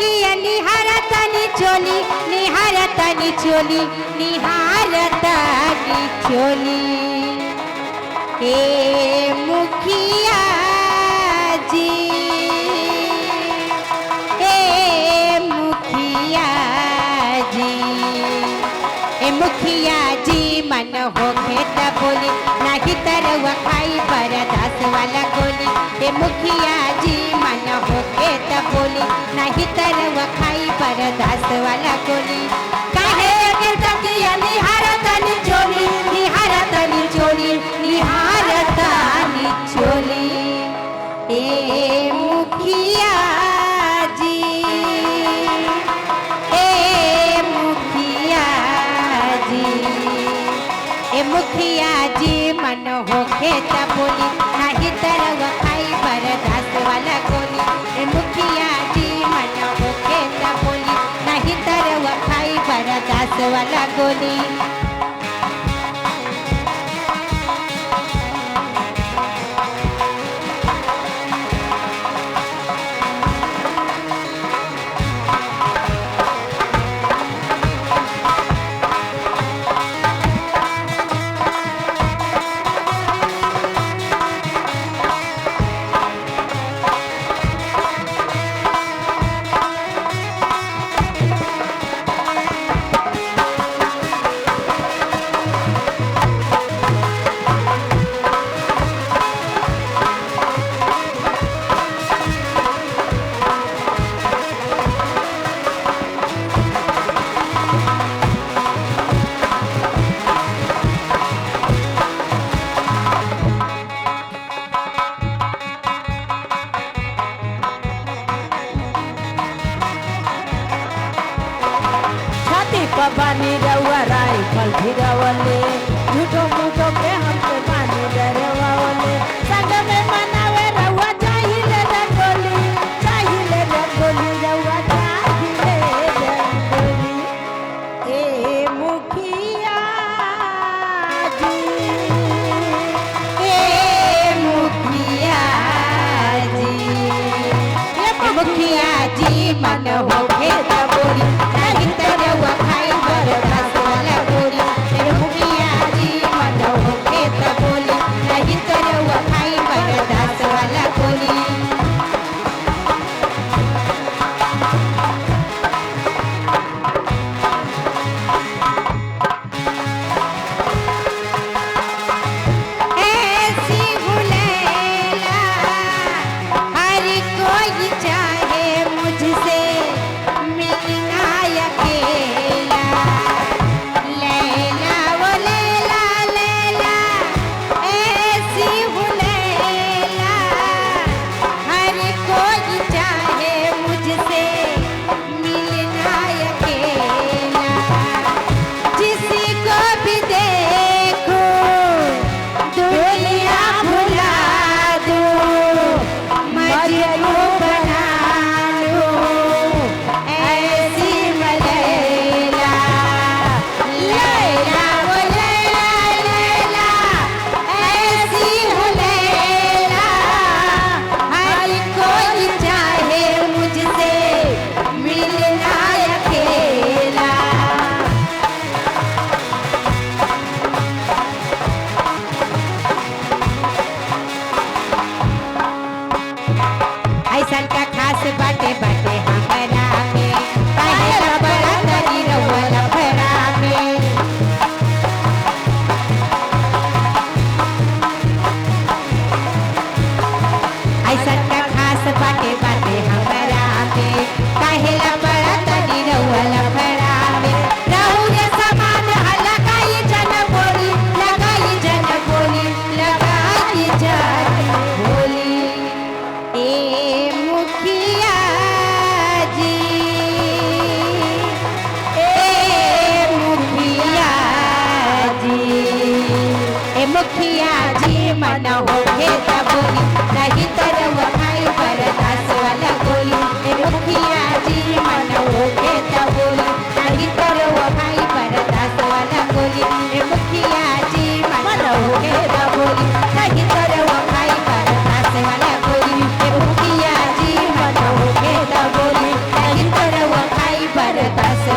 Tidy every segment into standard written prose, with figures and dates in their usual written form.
मुखिया निहारतनी चोली निहारतनी चोली निहारतनी चोली ए मुखिया जी ए मुखिया जी ए मुखिया जी मन होके त बोली नहीं तरवा खाई बरदास वाला गोली ए मुखिया जी मन होके त बोली नहीं तरवा खाई बरदास वाला गोली काहे के तकिया निहारतनी चोली निहारतनी चोली निहारतनी चोली ए मुखिया जी ए मुखिया जी ए मुखिया जी मन होके त बोली नहीं तरवा खाई बरदास वाला गोली ए मुखिया जी मन होके त बोली नहीं तरवा खाई बरदास वाला गोली पानी रउआ राइफल भिरावले झूठो मूठो के हमके पानी डरवावले संग में मनावे रउआ चाहिए रंगोली रउआ चाहिए रंगोली ए मुखिया जी ए मुखिया जी ए मुखिया जी मन होके त बोली नहीं तरवा खाई बरदास वाला गोली ए मुखिया जी मन होके त बोली नहीं तरवा खाई बरदास वाला गोली ऐसी बुलेला हर कोई चाहे मुझसे मिलना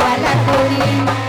वाला गोली